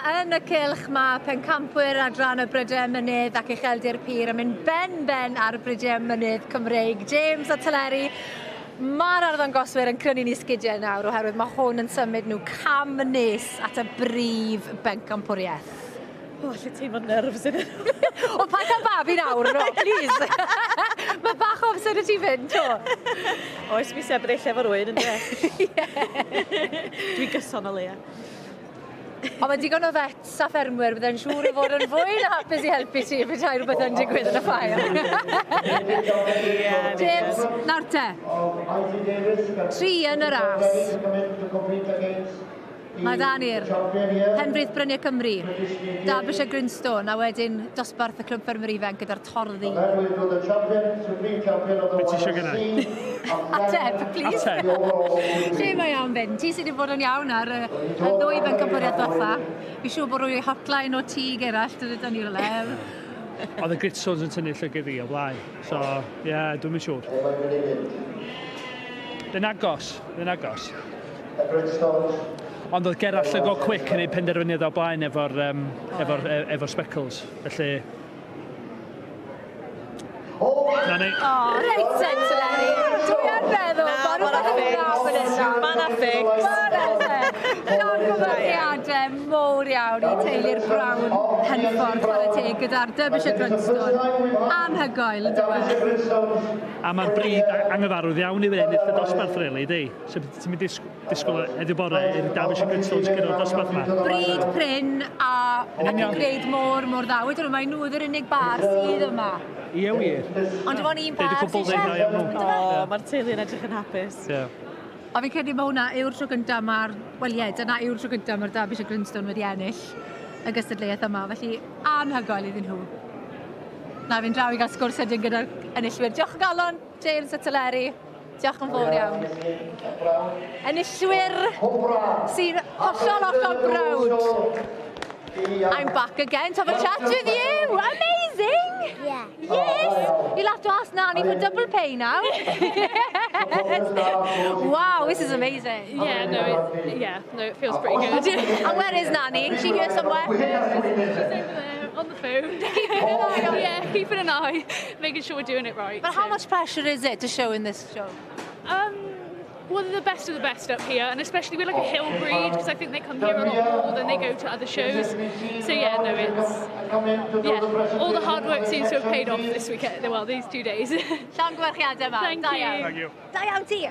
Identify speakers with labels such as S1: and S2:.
S1: yn y cylch mae Pencampwyr adran y Brydau Mynydd ac Ucheldir Pur yn mynd ben ar Brydau Mynydd Cymreig. James a Teleri, mae'r arddangoswyr yn crynu ni sgidiau nawr oherwydd mae hwn yn symud nhw cam nes at y brif Pencampwriaeth.
S2: O, lle teimlo'n nerfs yn
S1: O, paid cael babi nawr, no, please. Mae bach o amser y ti fynd, to.
S2: Oes, mi sefyll efo rwy'n yn de. Dwi'n gyson o leia.
S1: Ond mae digon o vets a ffermwyr byddai'n siŵr o fod yn fwy na hapus i helpu ti petai rhywbeth yn digwydd yn y ffair. James, nawr te. 3 yn y ras. Mae dan i'r Pencampwriaeth Mynydd Cymreig, Derbyshire Grindstone, a wedyn dosbarth y clwb ffermwyr ifanc gyda'r torddi.
S3: Be ti eisiau gyda?
S1: Ateb, please. Lle mae iawn fynd? Ti sydd wedi bod yn iawn ar y ddwy Pencampwriaeth ddiwetha. Fi siŵr bod rwy'n hotline o tŷ gerallt ydyn ni'r lew.
S3: Oedd y Gritstones yn tynnu llygyd fi o blaen. So, ie, dwi'n mynd siŵr. Dyn agos. Ond oedd Gerall yn go quick yn ei penderfyniad o blaen efo'r speckles. Felly... Na ni.
S1: O, reit sen, Teleri. Dwi yn meddwl bod nhw'n meddwl
S2: Mae'n affix.
S1: Llongyfarchiadau mowr iawn i teulu'r Brown Henffordd ar y teg gyda'r Derbyshire Grindstone. Anhygoel, dwi.
S3: A mae'r bryd anghyfarwydd iawn i fe ennill y dosbarth rili, di? So ti'n mynd disgwyl heddiw bore i'r Derbyshire Grindstones gyda'r dosbarth yma?
S1: Bryd prin a greid mor dda. Wedyn nhw, mae nhw yr unig bar sydd yma.
S3: Ie wir.
S1: Ond dim ond un par sy'n
S3: siarad.
S2: O, mae'r teulu'n edrych yn hapus.
S1: A fi'n credu mae hwnna yw'r tro gyntaf mae'r... Wel ie, dyna yw'r tro gyntaf mae'r Derbyshire Grindstone wedi ennill y gystadleuaeth yma. Felly anhygoel iddyn nhw. Na, fi'n draw i gael sgwrs ydyn gyda'r enillwyr. Diolch yn galon, James a Teleri. Diolch yn fawr iawn. Enillwyr sy'n hollol brawd. I'm back again to have a chat with you. Amazing.
S4: Yeah.
S1: Yes. You'll have to ask Nanny for double pay now. Wow, this is amazing.
S5: Yeah, it feels pretty good.
S1: And where is Nanny? Is she here somewhere?
S5: She's over there on the phone. Keeping an eye, making sure we're doing it right.
S1: But how much pressure is it to show in this show?
S5: Well, they're the best of the best up here, and especially we're like a hill breed, because I think they come here a lot more than they go to other shows. So yeah, no, it's... all the hard work seems to have paid off this weekend, well, these 2 days.
S1: Llongyfarchiadau yma.
S5: Thank you.
S1: Da iawn ti.